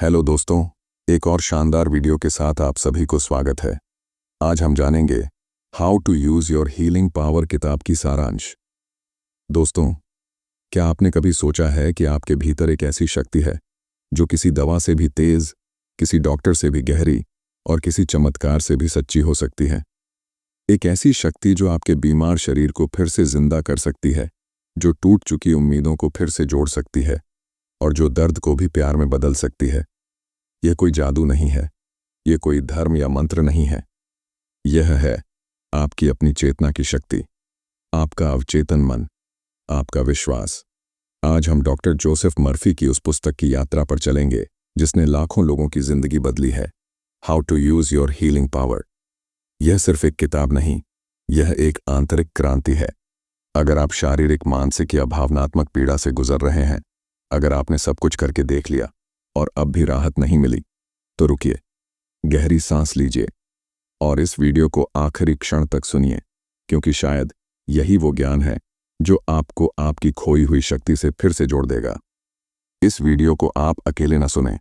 Hello दोस्तों, एक और शानदार वीडियो के साथ आप सभी को स्वागत है। आज हम जानेंगे how to use your healing power किताब की सारांश। दोस्तों, क्या आपने कभी सोचा है कि आपके भीतर एक ऐसी शक्ति है जो किसी दवा से भी तेज, किसी डॉक्टर से भी गहरी और किसी चमत्कार से भी सच्ची हो सकती है। एक ऐसी शक्ति जो आपके बीमार शरीर को फिर से जिंदा कर सकती है, जो टूट चुकी उम्मीदों को फिर से जोड़ सकती है और जो दर्द को भी प्यार में बदल सकती है। यह कोई जादू नहीं है, यह कोई धर्म या मंत्र नहीं है। यह है आपकी अपनी चेतना की शक्ति, आपका अवचेतन मन, आपका विश्वास। आज हम डॉक्टर जोसेफ मर्फी की उस पुस्तक की यात्रा पर चलेंगे जिसने लाखों लोगों की जिंदगी बदली है, how to use your healing power. यह सिर्फ एक किताब नहीं, यह एक आंतरिक क्रांति है। अगर आप शारीरिक, मानसिक या भावनात्मक पीड़ा से गुजर रहे हैं, अगर आपने सब कुछ करके देख लिया और अब भी राहत नहीं मिली, तो रुकिए, गहरी सांस लीजिए और इस वीडियो को आखिरी क्षण तक सुनिए, क्योंकि शायद यही वो ज्ञान है जो आपको आपकी खोई हुई शक्ति से फिर से जोड़ देगा। इस वीडियो को आप अकेले न सुनें।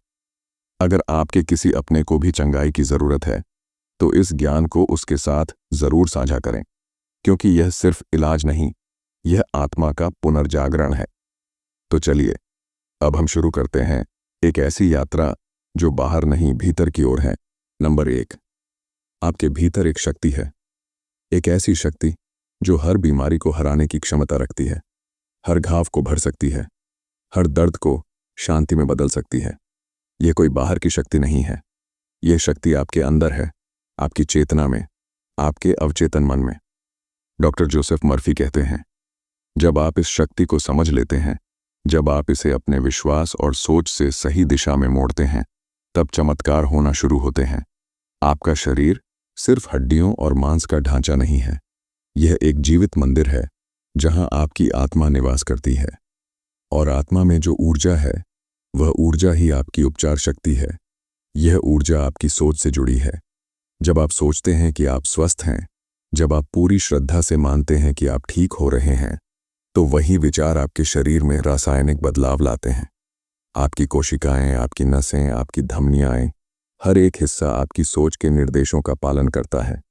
अगर आपके किसी अपने को भी चंगाई की जरूरत है, तो इस ज्ञान को उसके साथ जरूर साझा करें, क्योंकि यह सिर्फ इलाज नहीं, यह आत्मा का पुनर्जागरण है। तो चलिए, अब हम शुरू करते हैं एक ऐसी यात्रा जो बाहर नहीं, भीतर की ओर है। नंबर 1, आपके भीतर एक शक्ति है, एक ऐसी शक्ति जो हर बीमारी को हराने की क्षमता रखती है, हर घाव को भर सकती है, हर दर्द को शांति में बदल सकती है। यह कोई बाहर की शक्ति नहीं है, यह शक्ति आपके अंदर है, आपकी चेतना में, आपके अवचेतन मन में। डॉक्टर जोसेफ मर्फी कहते हैं, जब आप इस शक्ति को समझ लेते हैं, जब आप इसे अपने विश्वास और सोच से सही दिशा में मोड़ते हैं, तब चमत्कार होना शुरू होते हैं। आपका शरीर सिर्फ हड्डियों और मांस का ढांचा नहीं है, यह एक जीवित मंदिर है जहां आपकी आत्मा निवास करती है। और आत्मा में जो ऊर्जा है, वह ऊर्जा ही आपकी उपचार शक्ति है। यह ऊर्जा आपकी सोच से जुड़ी है। जब आप सोचते हैं कि आप स्वस्थ हैं, जब आप पूरी श्रद्धा से मानते हैं कि आप ठीक हो रहे हैं, तो वही विचार आपके शरीर में रासायनिक बदलाव लाते हैं। आपकी कोशिकाएं, आपकी नसें, आपकी धमनियां, हर एक हिस्सा आपकी सोच के निर्देशों का पालन करता है।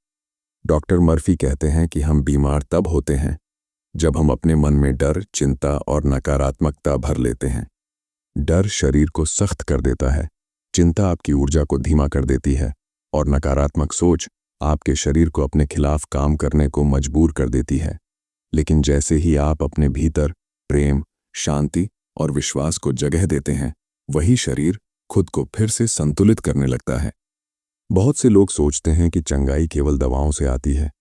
डॉक्टर मर्फी कहते हैं कि हम बीमार तब होते हैं जब हम अपने मन में डर, चिंता और नकारात्मकता भर लेते हैं। डर शरीर को सख्त कर देता है, चिंता आपकी ऊर्जा को धीमा कर देती है और नकारात्मक सोच आपके शरीर को अपने खिलाफ काम करने को मजबूर कर देती है। लेकिन जैसे ही आप अपने भीतर प्रेम, शांति और विश्वास को जगह देते हैं, वही शरीर खुद को फिर से संतुलित करने लगता है। बहुत से लोग सोचते हैं कि चंगाई केवल दवाओं से आती है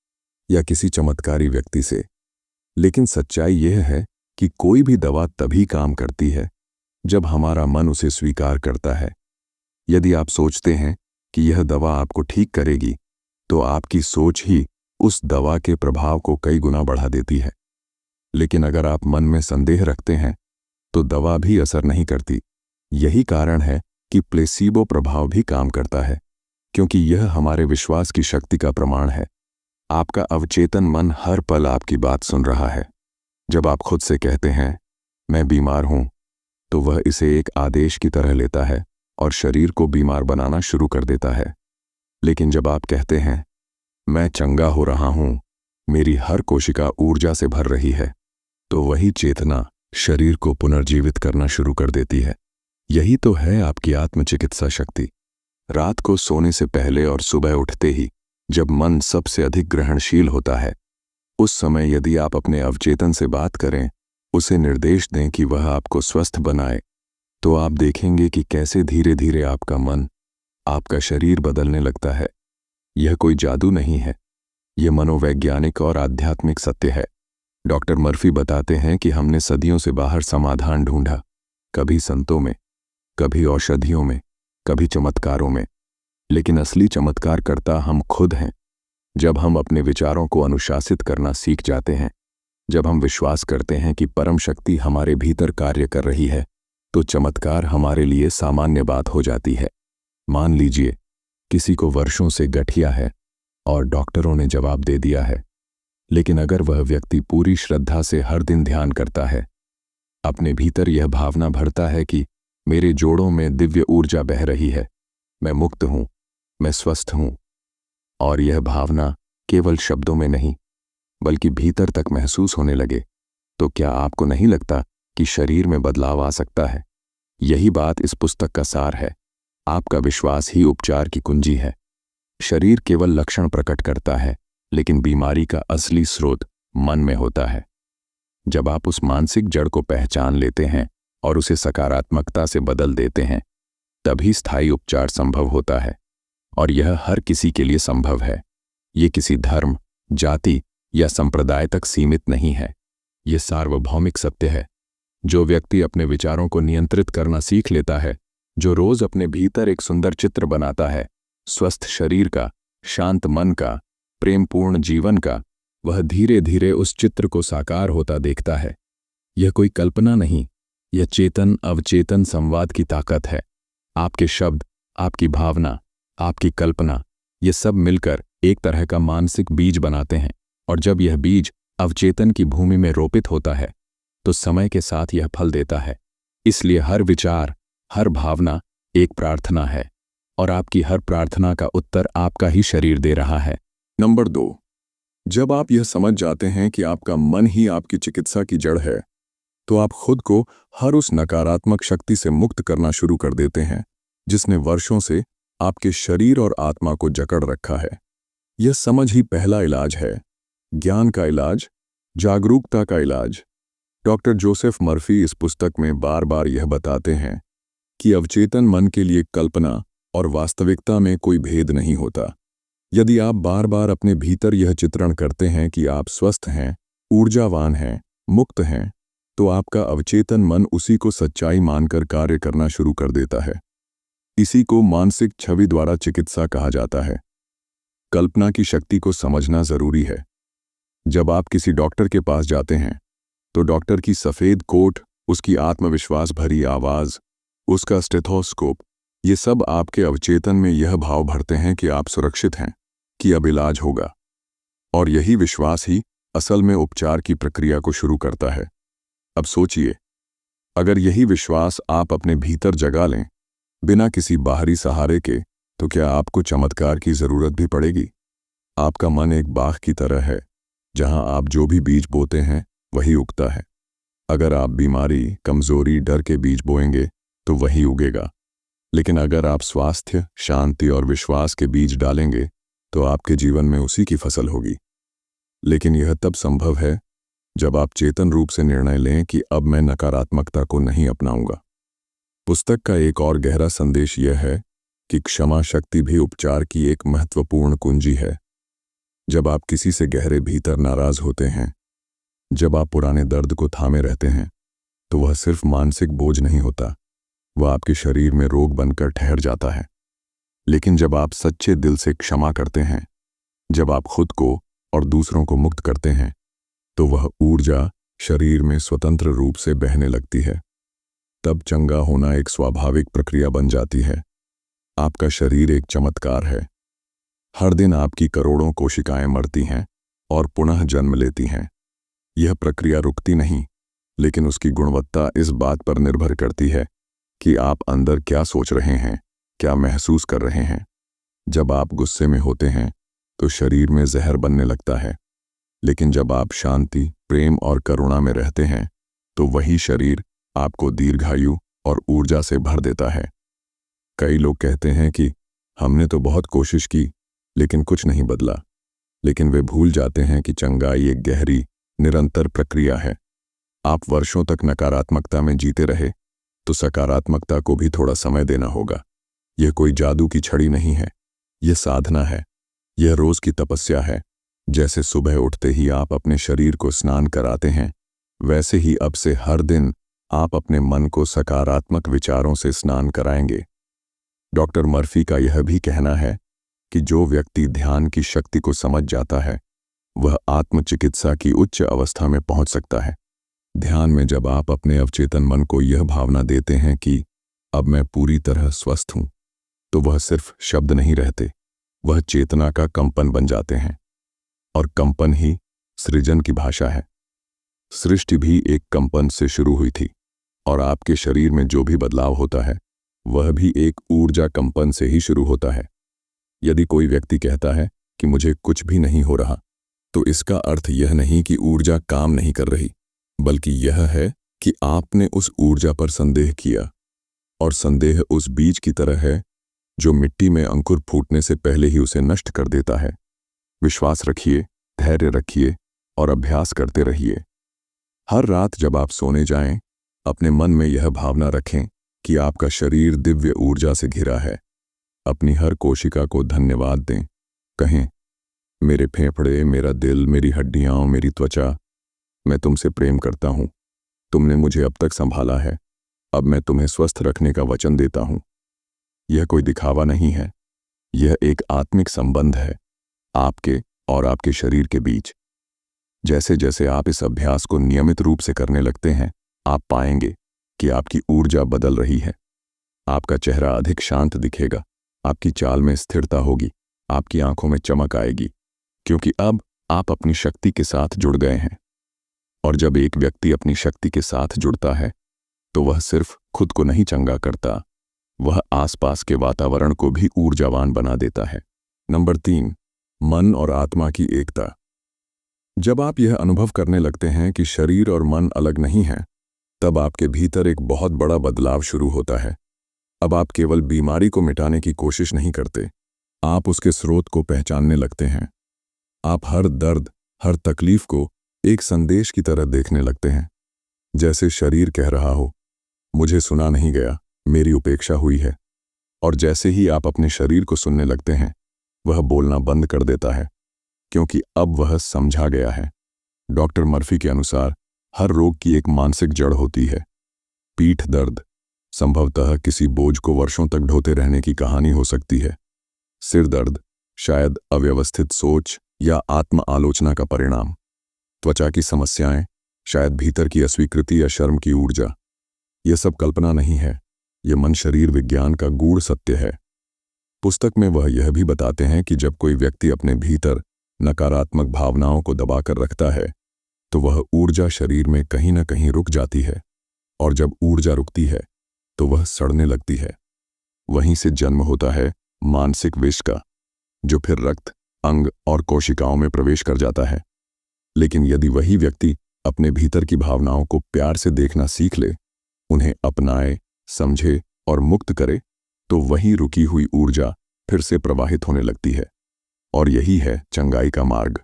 या किसी चमत्कारी व्यक्ति से, लेकिन सच्चाई यह है कि कोई भी दवा तभी काम करती है जब हमारा मन उसे स्वीकार करता है। यदि आप सोचते हैं कि यह दवा आपको ठीक करेगी, तो आपकी सोच ही उस दवा के प्रभाव को कई गुना बढ़ा देती है। लेकिन अगर आप मन में संदेह रखते हैं, तो दवा भी असर नहीं करती। यही कारण है कि प्लेसीबो प्रभाव भी काम करता है, क्योंकि यह हमारे विश्वास की शक्ति का प्रमाण है। आपका अवचेतन मन हर पल आपकी बात सुन रहा है। जब आप खुद से कहते हैं, मैं बीमार हूं, तो वह इसे एक आदेश की तरह लेता है और शरीर को बीमार बनाना शुरू कर देता है। लेकिन जब आप कहते हैं, मैं चंगा हो रहा हूं, मेरी हर कोशिका ऊर्जा से भर रही है, तो वही चेतना शरीर को पुनर्जीवित करना शुरू कर देती है। यही तो है आपकी आत्मचिकित्सा शक्ति। रात को सोने से पहले और सुबह उठते ही, जब मन सबसे अधिक ग्रहणशील होता है, उस समय यदि आप अपने अवचेतन से बात करें, उसे निर्देश दें कि वह आपको स्वस्थ बनाए, तो आप देखेंगे कि कैसे धीरे धीरे आपका मन, आपका शरीर बदलने लगता है। यह कोई जादू नहीं है, यह मनोवैज्ञानिक और आध्यात्मिक सत्य है। डॉक्टर मर्फी बताते हैं कि हमने सदियों से बाहर समाधान ढूंढा, कभी संतों में, कभी औषधियों में, कभी चमत्कारों में, लेकिन असली चमत्कारकर्ता हम खुद हैं। जब हम अपने विचारों को अनुशासित करना सीख जाते हैं, जब हम विश्वास करते हैं कि परम शक्ति हमारे भीतर कार्य कर रही है, तो चमत्कार हमारे लिए सामान्य बात हो जाती है। मान लीजिए किसी को वर्षों से गठिया है और डॉक्टरों ने जवाब दे दिया है, लेकिन अगर वह व्यक्ति पूरी श्रद्धा से हर दिन ध्यान करता है, अपने भीतर यह भावना भरता है कि मेरे जोड़ों में दिव्य ऊर्जा बह रही है, मैं मुक्त हूं, मैं स्वस्थ हूं। और यह भावना केवल शब्दों में नहीं बल्कि भीतर तक महसूस होने लगे तो क्या आपको नहीं लगता कि शरीर में बदलाव आ सकता है? यही बात इस पुस्तक का सार है। आपका विश्वास ही उपचार की कुंजी है। शरीर केवल लक्षण प्रकट करता है, लेकिन बीमारी का असली स्रोत मन में होता है। जब आप उस मानसिक जड़ को पहचान लेते हैं और उसे सकारात्मकता से बदल देते हैं, तभी स्थायी उपचार संभव होता है। और यह हर किसी के लिए संभव है। ये किसी धर्म, जाति या संप्रदाय तक सीमित नहीं है। ये सार्वभौमिक सत्य है। जो व्यक्ति अपने विचारों को नियंत्रित करना सीख लेता है, जो रोज अपने भीतर एक सुंदर चित्र बनाता है, स्वस्थ शरीर का, शांत मन का, प्रेमपूर्ण जीवन का, वह धीरे धीरे उस चित्र को साकार होता देखता है। यह कोई कल्पना नहीं, यह चेतन अवचेतन संवाद की ताकत है। आपके शब्द, आपकी भावना, आपकी कल्पना, ये सब मिलकर एक तरह का मानसिक बीज बनाते हैं। और जब यह बीज अवचेतन की भूमि में रोपित होता है तो समय के साथ यह फल देता है। इसलिए हर विचार, हर भावना एक प्रार्थना है और आपकी हर प्रार्थना का उत्तर आपका ही शरीर दे रहा है। नंबर 2, जब आप यह समझ जाते हैं कि आपका मन ही आपकी चिकित्सा की जड़ है, तो आप खुद को हर उस नकारात्मक शक्ति से मुक्त करना शुरू कर देते हैं जिसने वर्षों से आपके शरीर और आत्मा को जकड़ रखा है। यह समझ ही पहला इलाज है, ज्ञान का इलाज, जागरूकता का इलाज। डॉक्टर जोसेफ मर्फी इस पुस्तक में बार बार यह बताते हैं कि अवचेतन मन के लिए कल्पना और वास्तविकता में कोई भेद नहीं होता। यदि आप बार बार अपने भीतर यह चित्रण करते हैं कि आप स्वस्थ हैं, ऊर्जावान हैं, मुक्त हैं, तो आपका अवचेतन मन उसी को सच्चाई मानकर कार्य करना शुरू कर देता है। इसी को मानसिक छवि द्वारा चिकित्सा कहा जाता है। कल्पना की शक्ति को समझना जरूरी है। जब आप किसी डॉक्टर के पास जाते हैं तो डॉक्टर की सफ़ेद कोट, उसकी आत्मविश्वास भरी आवाज़, उसका स्टेथोस्कोप, ये सब आपके अवचेतन में यह भाव भरते हैं कि आप सुरक्षित हैं, कि अब इलाज होगा। और यही विश्वास ही असल में उपचार की प्रक्रिया को शुरू करता है। अब सोचिए, अगर यही विश्वास आप अपने भीतर जगा लें बिना किसी बाहरी सहारे के, तो क्या आपको चमत्कार की ज़रूरत भी पड़ेगी? आपका मन एक बाग की तरह है, जहां आप जो भी बीज बोते हैं वही उगता है। अगर आप बीमारी, कमजोरी, डर के बीज बोएंगे तो वही उगेगा। लेकिन अगर आप स्वास्थ्य, शांति और विश्वास के बीज डालेंगे तो आपके जीवन में उसी की फसल होगी। लेकिन यह तब संभव है जब आप चेतन रूप से निर्णय लें कि अब मैं नकारात्मकता को नहीं अपनाऊंगा। पुस्तक का एक और गहरा संदेश यह है कि क्षमा शक्ति भी उपचार की एक महत्वपूर्ण कुंजी है। जब आप किसी से गहरे भीतर नाराज होते हैं, जब आप पुराने दर्द को थामे रहते हैं, तो वह सिर्फ मानसिक बोझ नहीं होता, वह आपके शरीर में रोग बनकर ठहर जाता है। लेकिन जब आप सच्चे दिल से क्षमा करते हैं, जब आप खुद को और दूसरों को मुक्त करते हैं, तो वह ऊर्जा शरीर में स्वतंत्र रूप से बहने लगती है। तब चंगा होना एक स्वाभाविक प्रक्रिया बन जाती है। आपका शरीर एक चमत्कार है। हर दिन आपकी करोड़ों कोशिकाएं मरती हैं और पुनः जन्म लेती हैं। यह प्रक्रिया रुकती नहीं, लेकिन उसकी गुणवत्ता इस बात पर निर्भर करती है कि आप अंदर क्या सोच रहे हैं, क्या महसूस कर रहे हैं। जब आप गुस्से में होते हैं तो शरीर में जहर बनने लगता है, लेकिन जब आप शांति, प्रेम और करुणा में रहते हैं तो वही शरीर आपको दीर्घायु और ऊर्जा से भर देता है। कई लोग कहते हैं कि हमने तो बहुत कोशिश की लेकिन कुछ नहीं बदला, लेकिन वे भूल जाते हैं कि चंगाई एक गहरी, निरंतर प्रक्रिया है। आप वर्षों तक नकारात्मकता में जीते रहे तो सकारात्मकता को भी थोड़ा समय देना होगा। यह कोई जादू की छड़ी नहीं है, यह साधना है, यह रोज की तपस्या है। जैसे सुबह उठते ही आप अपने शरीर को स्नान कराते हैं, वैसे ही अब से हर दिन आप अपने मन को सकारात्मक विचारों से स्नान कराएंगे। डॉक्टर मर्फी का यह भी कहना है कि जो व्यक्ति ध्यान की शक्ति को समझ जाता है वह आत्मचिकित्सा की उच्च अवस्था में पहुंच सकता है। ध्यान में जब आप अपने अवचेतन मन को यह भावना देते हैं कि अब मैं पूरी तरह स्वस्थ हूं, तो वह सिर्फ शब्द नहीं रहते, वह चेतना का कंपन बन जाते हैं। और कंपन ही सृजन की भाषा है। सृष्टि भी एक कंपन से शुरू हुई थी और आपके शरीर में जो भी बदलाव होता है वह भी एक ऊर्जा कंपन से ही शुरू होता है। यदि कोई व्यक्ति कहता है कि मुझे कुछ भी नहीं हो रहा, तो इसका अर्थ यह नहीं कि ऊर्जा काम नहीं कर रही, बल्कि यह है कि आपने उस ऊर्जा पर संदेह किया। और संदेह उस बीज की तरह है जो मिट्टी में अंकुर फूटने से पहले ही उसे नष्ट कर देता है। विश्वास रखिए, धैर्य रखिए और अभ्यास करते रहिए। हर रात जब आप सोने जाएं, अपने मन में यह भावना रखें कि आपका शरीर दिव्य ऊर्जा से घिरा है। अपनी हर कोशिका को धन्यवाद दें। कहें, मेरे फेफड़े, मेरा दिल, मेरी हड्डियां, मेरी त्वचा, मैं तुमसे प्रेम करता हूं। तुमने मुझे अब तक संभाला है। अब मैं तुम्हें स्वस्थ रखने का वचन देता हूं। यह कोई दिखावा नहीं है, यह एक आत्मिक संबंध है आपके और आपके शरीर के बीच। जैसे जैसे आप इस अभ्यास को नियमित रूप से करने लगते हैं, आप पाएंगे कि आपकी ऊर्जा बदल रही है। आपका चेहरा अधिक शांत दिखेगा, आपकी चाल में स्थिरता होगी, आपकी आंखों में चमक आएगी, क्योंकि अब आप अपनी शक्ति के साथ जुड़ गए हैं। और जब एक व्यक्ति अपनी शक्ति के साथ जुड़ता है तो वह सिर्फ खुद को नहीं चंगा करता, वह आसपास के वातावरण को भी ऊर्जावान बना देता है। नंबर 3, मन और आत्मा की एकता। जब आप यह अनुभव करने लगते हैं कि शरीर और मन अलग नहीं हैं, तब आपके भीतर एक बहुत बड़ा बदलाव शुरू होता है। अब आप केवल बीमारी को मिटाने की कोशिश नहीं करते, आप उसके स्रोत को पहचानने लगते हैं। आप हर दर्द, हर तकलीफ को एक संदेश की तरह देखने लगते हैं। जैसे शरीर कह रहा हो, मुझे सुना नहीं गया, मेरी उपेक्षा हुई है। और जैसे ही आप अपने शरीर को सुनने लगते हैं, वह बोलना बंद कर देता है, क्योंकि अब वह समझा गया है। डॉक्टर मर्फी के अनुसार हर रोग की एक मानसिक जड़ होती है। पीठ दर्द संभवतः किसी बोझ को वर्षों तक ढोते रहने की कहानी हो सकती है। सिर दर्द शायद अव्यवस्थित सोच या आत्म आलोचना का परिणाम। त्वचा की समस्याएं शायद भीतर की अस्वीकृति या शर्म की ऊर्जा। यह सब कल्पना नहीं है, यह मन शरीर विज्ञान का गूढ़ सत्य है। पुस्तक में वह यह भी बताते हैं कि जब कोई व्यक्ति अपने भीतर नकारात्मक भावनाओं को दबाकर रखता है, तो वह ऊर्जा शरीर में कहीं न कहीं रुक जाती है, और जब ऊर्जा रुकती है तो वह सड़ने लगती है। वहीं से जन्म होता है मानसिक विष का, जो फिर रक्त, अंग और कोशिकाओं में प्रवेश कर जाता है। लेकिन यदि वही व्यक्ति अपने भीतर की भावनाओं को प्यार से देखना सीख ले, उन्हें अपनाए, समझे और मुक्त करे, तो वही रुकी हुई ऊर्जा फिर से प्रवाहित होने लगती है। और यही है चंगाई का मार्ग।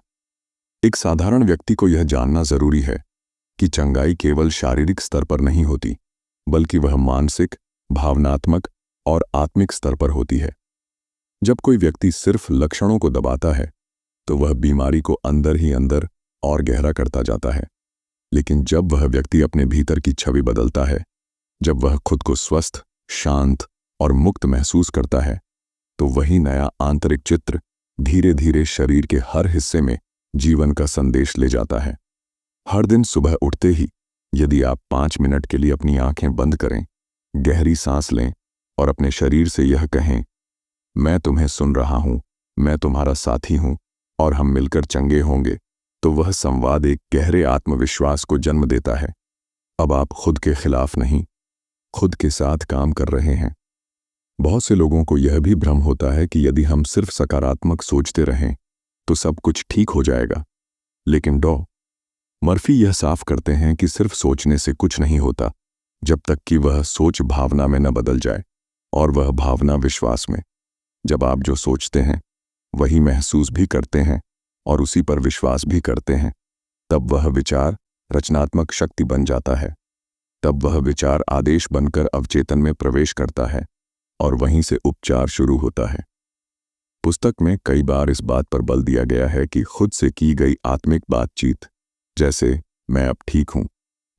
एक साधारण व्यक्ति को यह जानना जरूरी है कि चंगाई केवल शारीरिक स्तर पर नहीं होती, बल्कि वह मानसिक, भावनात्मक और आत्मिक स्तर पर होती है। जब कोई व्यक्ति सिर्फ लक्षणों को दबाता है, तो वह बीमारी को अंदर ही अंदर और गहरा करता जाता है। लेकिन जब वह व्यक्ति अपने भीतर की छवि बदलता है, जब वह खुद को स्वस्थ, शांत और मुक्त महसूस करता है, तो वही नया आंतरिक चित्र धीरे धीरे शरीर के हर हिस्से में जीवन का संदेश ले जाता है। हर दिन सुबह उठते ही यदि आप 5 मिनट के लिए अपनी आंखें बंद करें, गहरी सांस लें और अपने शरीर से यह कहें, मैं तुम्हें सुन रहा हूं, मैं तुम्हारा साथी हूं और हम मिलकर चंगे होंगे, तो वह संवाद एक गहरे आत्मविश्वास को जन्म देता है। अब आप खुद के खिलाफ नहीं, खुद के साथ काम कर रहे हैं। बहुत से लोगों को यह भी भ्रम होता है कि यदि हम सिर्फ सकारात्मक सोचते रहें तो सब कुछ ठीक हो जाएगा। लेकिन डॉ. मर्फी यह साफ करते हैं कि सिर्फ सोचने से कुछ नहीं होता, जब तक कि वह सोच भावना में न बदल जाए, और वह भावना विश्वास में। जब आप जो सोचते हैं वही महसूस भी करते हैं और उसी पर विश्वास भी करते हैं, तब वह विचार रचनात्मक शक्ति बन जाता है। तब वह विचार आदेश बनकर अवचेतन में प्रवेश करता है और वहीं से उपचार शुरू होता है। पुस्तक में कई बार इस बात पर बल दिया गया है कि खुद से की गई आत्मिक बातचीत, जैसे मैं अब ठीक हूं,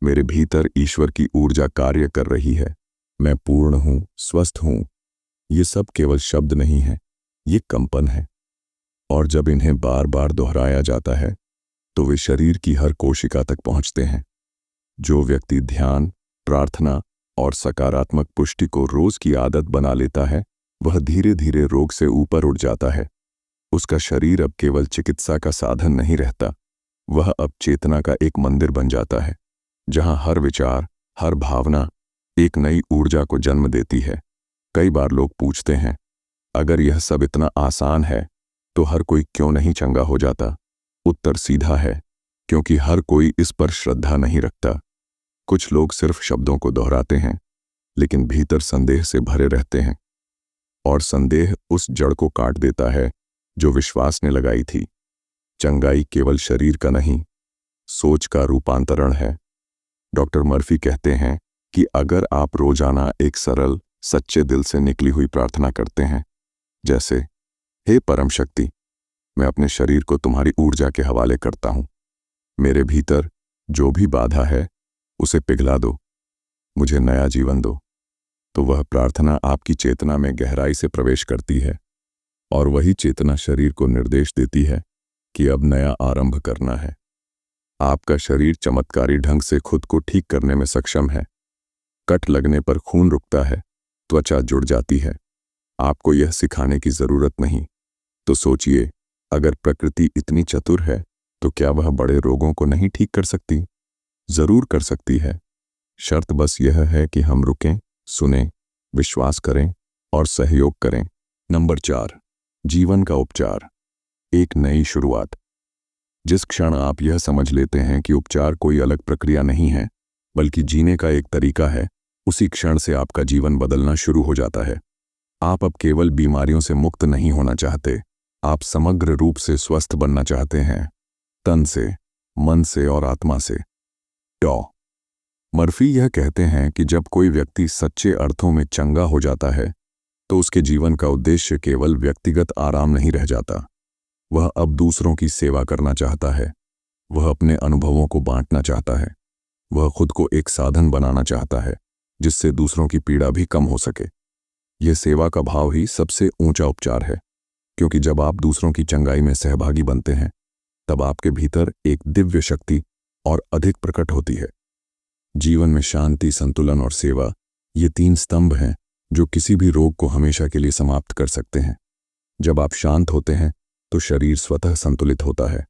मेरे भीतर ईश्वर की ऊर्जा कार्य कर रही है, मैं पूर्ण हूं, स्वस्थ हूं, ये सब केवल शब्द नहीं है, ये कंपन है। और जब इन्हें बार बार दोहराया जाता है तो वे शरीर की हर कोशिका तक पहुंचते हैं। जो व्यक्ति ध्यान, प्रार्थना और सकारात्मक पुष्टि को रोज की आदत बना लेता है, वह धीरे धीरे रोग से ऊपर उठ जाता है। उसका शरीर अब केवल चिकित्सा का साधन नहीं रहता, वह अब चेतना का एक मंदिर बन जाता है, जहां हर विचार, हर भावना एक नई ऊर्जा को जन्म देती है। कई बार लोग पूछते हैं, अगर यह सब इतना आसान है तो हर कोई क्यों नहीं चंगा हो जाता? उत्तर सीधा है, क्योंकि हर कोई इस पर श्रद्धा नहीं रखता। कुछ लोग सिर्फ शब्दों को दोहराते हैं, लेकिन भीतर संदेह से भरे रहते हैं, और संदेह उस जड़ को काट देता है जो विश्वास ने लगाई थी। चंगाई केवल शरीर का नहीं, सोच का रूपांतरण है। डॉक्टर मर्फी कहते हैं कि अगर आप रोजाना एक सरल, सच्चे दिल से निकली हुई प्रार्थना करते हैं, जैसे, हे परम शक्ति, मैं अपने शरीर को तुम्हारी ऊर्जा के हवाले करता हूं, मेरे भीतर जो भी बाधा है उसे पिघला दो, मुझे नया जीवन दो, तो वह प्रार्थना आपकी चेतना में गहराई से प्रवेश करती है, और वही चेतना शरीर को निर्देश देती है कि अब नया आरंभ करना है। आपका शरीर चमत्कारी ढंग से खुद को ठीक करने में सक्षम है। कट लगने पर खून रुकता है, त्वचा जुड़ जाती है। आपको यह सिखाने की जरूरत नहीं। तो सोचिए, अगर प्रकृति इतनी चतुर है तो क्या वह बड़े रोगों को नहीं ठीक कर सकती? जरूर कर सकती है। शर्त बस यह है कि हम रुकें, सुनें, विश्वास करें और सहयोग करें। नंबर 4, जीवन का उपचार, एक नई शुरुआत। जिस क्षण आप यह समझ लेते हैं कि उपचार कोई अलग प्रक्रिया नहीं है, बल्कि जीने का एक तरीका है, उसी क्षण से आपका जीवन बदलना शुरू हो जाता है। आप अब केवल बीमारियों से मुक्त नहीं होना चाहते, आप समग्र रूप से स्वस्थ बनना चाहते हैं, तन से, मन से और आत्मा से। डॉ. मर्फी यह कहते हैं कि जब कोई व्यक्ति सच्चे अर्थों में चंगा हो जाता है तो उसके जीवन का उद्देश्य केवल व्यक्तिगत आराम नहीं रह जाता। वह अब दूसरों की सेवा करना चाहता है, वह अपने अनुभवों को बांटना चाहता है, वह खुद को एक साधन बनाना चाहता है जिससे दूसरों की पीड़ा भी कम हो सके। यह सेवा का भाव ही सबसे ऊंचा उपचार है, क्योंकि जब आप दूसरों की चंगाई में सहभागी बनते हैं तब आपके भीतर एक दिव्य शक्ति और अधिक प्रकट होती है। जीवन में शांति, संतुलन और सेवा, ये 3 स्तंभ हैं जो किसी भी रोग को हमेशा के लिए समाप्त कर सकते हैं। जब आप शांत होते हैं तो शरीर स्वतः संतुलित होता है।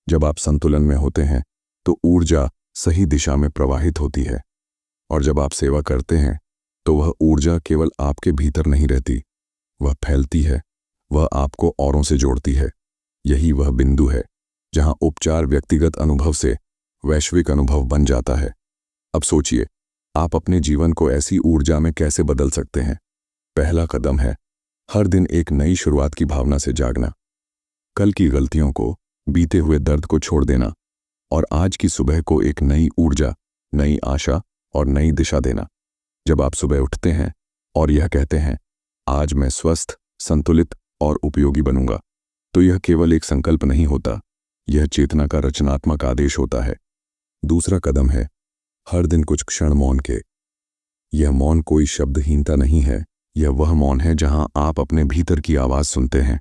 जब आप संतुलन में होते हैं तो ऊर्जा सही दिशा में प्रवाहित होती है, और जब आप सेवा करते हैं तो वह ऊर्जा केवल आपके भीतर नहीं रहती, वह फैलती है, वह आपको औरों से जोड़ती है। यही वह बिंदु है जहां उपचार व्यक्तिगत अनुभव से वैश्विक अनुभव बन जाता है। अब सोचिए, आप अपने जीवन को ऐसी ऊर्जा में कैसे बदल सकते हैं? पहला कदम है हर दिन एक नई शुरुआत की भावना से जागना। कल की गलतियों को, बीते हुए दर्द को छोड़ देना और आज की सुबह को एक नई ऊर्जा, नई आशा और नई दिशा देना। जब आप सुबह उठते हैं और यह कहते हैं, आज मैं स्वस्थ, संतुलित और उपयोगी बनूंगा, तो यह केवल एक संकल्प नहीं होता, यह चेतना का रचनात्मक आदेश होता है। दूसरा कदम है हर दिन कुछ क्षण मौन के। यह मौन कोई शब्दहीनता नहीं है, यह वह मौन है जहां आप अपने भीतर की आवाज सुनते हैं,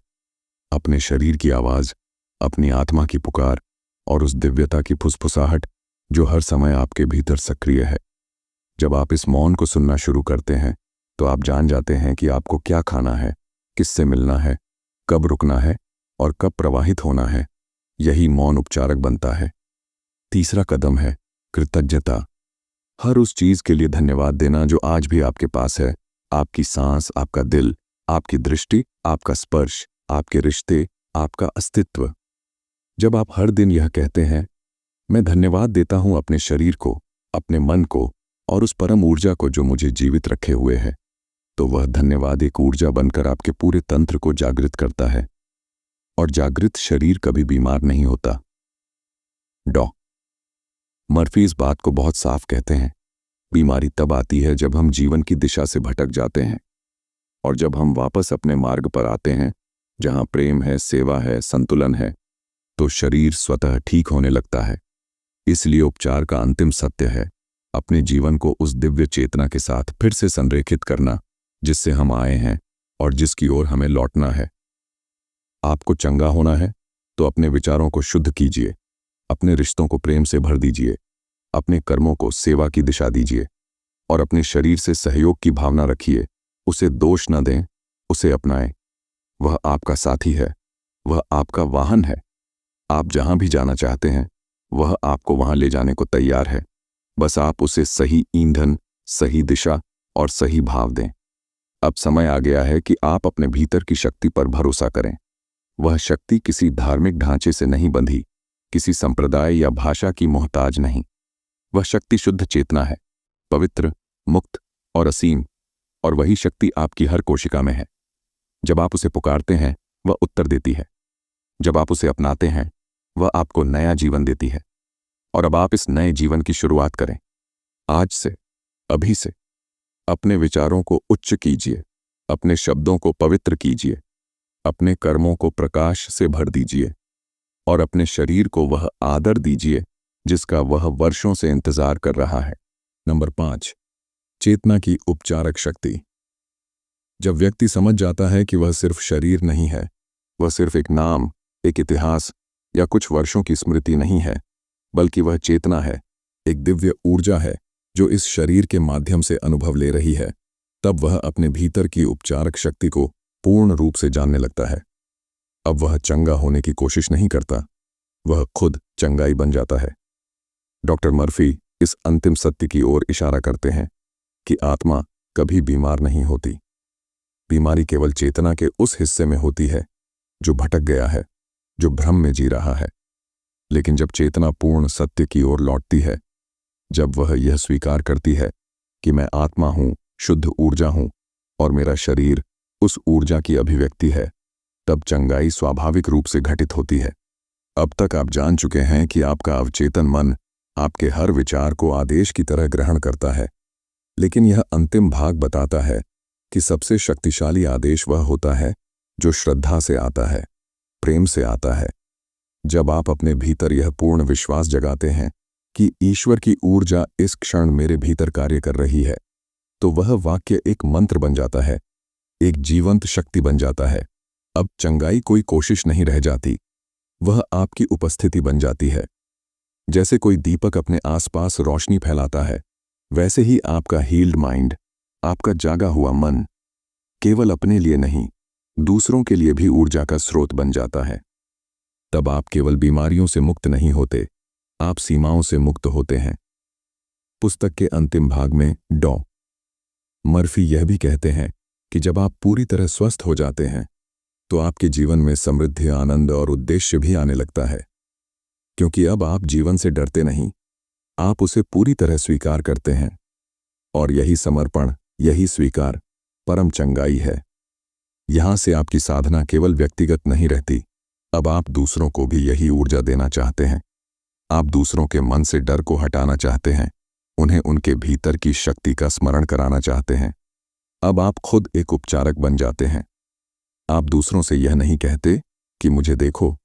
अपने शरीर की आवाज, अपनी आत्मा की पुकार और उस दिव्यता की फुसफुसाहट जो हर समय आपके भीतर सक्रिय है। जब आप इस मौन को सुनना शुरू करते हैं तो आप जान जाते हैं कि आपको क्या खाना है, किससे मिलना है, कब रुकना है और कब प्रवाहित होना है। यही मौन उपचारक बनता है। तीसरा कदम है कृतज्ञता। हर उस चीज के लिए धन्यवाद देना जो आज भी आपके पास है, आपकी सांस, आपका दिल, आपकी दृष्टि, आपका स्पर्श, आपके रिश्ते, आपका अस्तित्व। जब आप हर दिन यह कहते हैं, मैं धन्यवाद देता हूं अपने शरीर को, अपने मन को और उस परम ऊर्जा को जो मुझे जीवित रखे हुए है, तो वह धन्यवाद एक ऊर्जा बनकर आपके पूरे तंत्र को जागृत करता है, और जागृत शरीर कभी बीमार नहीं होता। डॉ. मर्फी इस बात को बहुत साफ कहते हैं, बीमारी तब आती है जब हम जीवन की दिशा से भटक जाते हैं, और जब हम वापस अपने मार्ग पर आते हैं जहां प्रेम है, सेवा है, संतुलन है, तो शरीर स्वतः ठीक होने लगता है। इसलिए उपचार का अंतिम सत्य है अपने जीवन को उस दिव्य चेतना के साथ फिर से संरेखित करना जिससे हम आए हैं और जिसकी ओर हमें लौटना है। आपको चंगा होना है तो अपने विचारों को शुद्ध कीजिए, अपने रिश्तों को प्रेम से भर दीजिए, अपने कर्मों को सेवा की दिशा दीजिए और अपने शरीर से सहयोग की भावना रखिए। उसे दोष न दें, उसे अपनाएं। वह आपका साथी है, वह आपका वाहन है। आप जहां भी जाना चाहते हैं वह आपको वहां ले जाने को तैयार है। बस आप उसे सही ईंधन, सही दिशा और सही भाव दें। अब समय आ गया है कि आप अपने भीतर की शक्ति पर भरोसा करें। वह शक्ति किसी धार्मिक ढांचे से नहीं बंधी, किसी संप्रदाय या भाषा की मोहताज नहीं। वह शक्ति शुद्ध चेतना है, पवित्र, मुक्त और असीम, और वही शक्ति आपकी हर कोशिका में है। जब आप उसे पुकारते हैं, वह उत्तर देती है। जब आप उसे अपनाते हैं, वह आपको नया जीवन देती है। और अब आप इस नए जीवन की शुरुआत करें। आज से, अभी से। अपने विचारों को उच्च कीजिए, अपने शब्दों को पवित्र कीजिए, अपने कर्मों को प्रकाश से भर दीजिए और अपने शरीर को वह आदर दीजिए जिसका वह वर्षों से इंतजार कर रहा है। नंबर 5, चेतना की उपचारक शक्ति। जब व्यक्ति समझ जाता है कि वह सिर्फ शरीर नहीं है, वह सिर्फ एक नाम, एक इतिहास या कुछ वर्षों की स्मृति नहीं है, बल्कि वह चेतना है, एक दिव्य ऊर्जा है जो इस शरीर के माध्यम से अनुभव ले रही है, तब वह अपने भीतर की उपचारक शक्ति को पूर्ण रूप से जानने लगता है। अब वह चंगा होने की कोशिश नहीं करता, वह खुद चंगाई बन जाता है। डॉक्टर मर्फी इस अंतिम सत्य की ओर इशारा करते हैं कि आत्मा कभी बीमार नहीं होती। बीमारी केवल चेतना के उस हिस्से में होती है जो भटक गया है, जो भ्रम में जी रहा है। लेकिन जब चेतना पूर्ण सत्य की ओर लौटती है, जब वह यह स्वीकार करती है कि मैं आत्मा हूं, शुद्ध ऊर्जा हूं और मेरा शरीर उस ऊर्जा की अभिव्यक्ति है, तब चंगाई स्वाभाविक रूप से घटित होती है। अब तक आप जान चुके हैं कि आपका अवचेतन मन आपके हर विचार को आदेश की तरह ग्रहण करता है, लेकिन यह अंतिम भाग बताता है कि सबसे शक्तिशाली आदेश वह होता है जो श्रद्धा से आता है, प्रेम से आता है। जब आप अपने भीतर यह पूर्ण विश्वास जगाते हैं कि ईश्वर की ऊर्जा इस क्षण मेरे भीतर कार्य कर रही है, तो वह वाक्य एक मंत्र बन जाता है, एक जीवंत शक्ति बन जाता है। अब चंगाई कोई कोशिश नहीं रह जाती, वह आपकी उपस्थिति बन जाती है। जैसे कोई दीपक अपने आसपास रोशनी फैलाता है, वैसे ही आपका हील्ड माइंड, आपका जागा हुआ मन, केवल अपने लिए नहीं, दूसरों के लिए भी ऊर्जा का स्रोत बन जाता है। तब आप केवल बीमारियों से मुक्त नहीं होते, आप सीमाओं से मुक्त होते हैं। पुस्तक के अंतिम भाग में डॉ. मर्फी यह भी कहते हैं कि जब आप पूरी तरह स्वस्थ हो जाते हैं, तो आपके जीवन में समृद्धि, आनंद और उद्देश्य भी आने लगता है, क्योंकि अब आप जीवन से डरते नहीं, आप उसे पूरी तरह स्वीकार करते हैं। और यही समर्पण, यही स्वीकार परम चंगाई है। यहां से आपकी साधना केवल व्यक्तिगत नहीं रहती, अब आप दूसरों को भी यही ऊर्जा देना चाहते हैं। आप दूसरों के मन से डर को हटाना चाहते हैं, उन्हें उनके भीतर की शक्ति का स्मरण कराना चाहते हैं। अब आप खुद एक उपचारक बन जाते हैं। आप दूसरों से यह नहीं कहते कि मुझे देखो,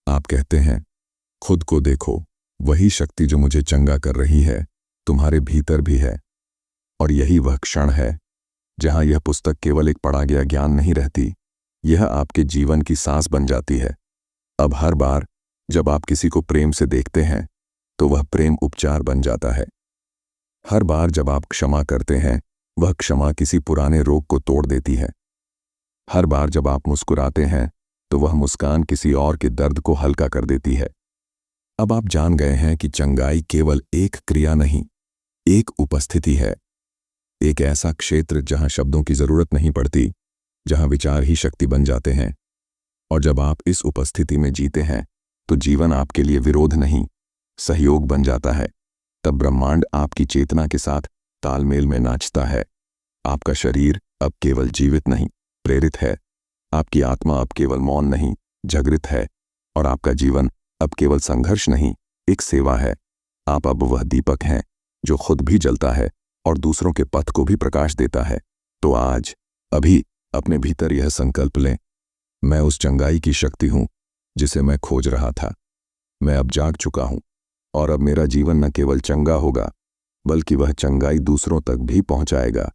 आप कहते हैं खुद को देखो, वही शक्ति जो मुझे चंगा कर रही है तुम्हारे भीतर भी है। और यही वह क्षण है जहां यह पुस्तक केवल एक पढ़ा गया ज्ञान नहीं रहती, यह आपके जीवन की सांस बन जाती है। अब हर बार जब आप किसी को प्रेम से देखते हैं, तो वह प्रेम उपचार बन जाता है। हर बार जब आप क्षमा करते हैं, वह क्षमा किसी पुराने रोग को तोड़ देती है। हर बार जब आप मुस्कुराते हैं, तो वह मुस्कान किसी और के दर्द को हल्का कर देती है। अब आप जान गए हैं कि चंगाई केवल एक क्रिया नहीं, एक उपस्थिति है, एक ऐसा क्षेत्र जहां शब्दों की जरूरत नहीं पड़ती, जहां विचार ही शक्ति बन जाते हैं। और जब आप इस उपस्थिति में जीते हैं, तो जीवन आपके लिए विरोध नहीं, सहयोग बन जाता है। तब ब्रह्मांड आपकी चेतना के साथ तालमेल में नाचता है। आपका शरीर अब केवल जीवित नहीं, प्रेरित है। आपकी आत्मा अब केवल मौन नहीं, जागृत है। और आपका जीवन अब केवल संघर्ष नहीं, एक सेवा है। आप अब वह दीपक हैं जो खुद भी जलता है और दूसरों के पथ को भी प्रकाश देता है। तो आज, अभी अपने भीतर यह संकल्प लें, मैं उस चंगाई की शक्ति हूं जिसे मैं खोज रहा था। मैं अब जाग चुका हूं और अब मेरा जीवन न केवल चंगा होगा, बल्कि वह चंगाई दूसरों तक भी पहुंचाएगा।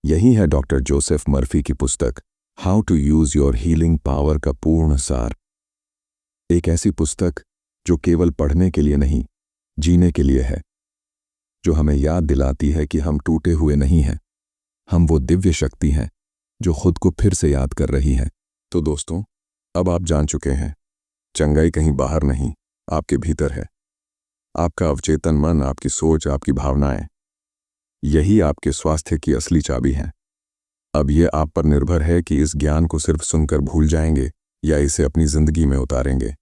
यही है डॉक्टर जोसेफ मर्फी की पुस्तक how to use your healing power का पूर्ण सार। एक ऐसी पुस्तक जो केवल पढ़ने के लिए नहीं, जीने के लिए है, जो हमें याद दिलाती है कि हम टूटे हुए नहीं हैं, हम वो दिव्य शक्ति हैं जो खुद को फिर से याद कर रही है। तो दोस्तों, अब आप जान चुके हैं, चंगाई कहीं बाहर नहीं, आपके भीतर है। आपका अवचेतन मन, आपकी सोच, आपकी भावनाएं, यही आपके स्वास्थ्य की असली चाबी है। अब यह आप पर निर्भर है कि इस ज्ञान को सिर्फ सुनकर भूल जाएंगे या इसे अपनी जिंदगी में उतारेंगे।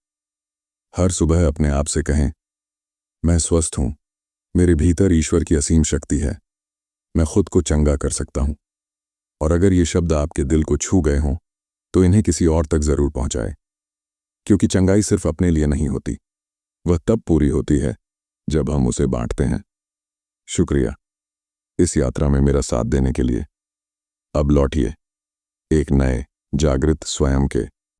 हर सुबह अपने आप से कहें, मैं स्वस्थ हूं, मेरे भीतर ईश्वर की असीम शक्ति है, मैं खुद को चंगा कर सकता हूं। और अगर ये शब्द आपके दिल को छू गए हों तो इन्हें किसी और तक जरूर पहुंचाएं, क्योंकि चंगाई सिर्फ अपने लिए नहीं होती, वह तब पूरी होती है जब हम उसे बांटते हैं। शुक्रिया इस यात्रा में मेरा साथ देने के लिए। अब लौटिए एक नए जागृत स्वयं के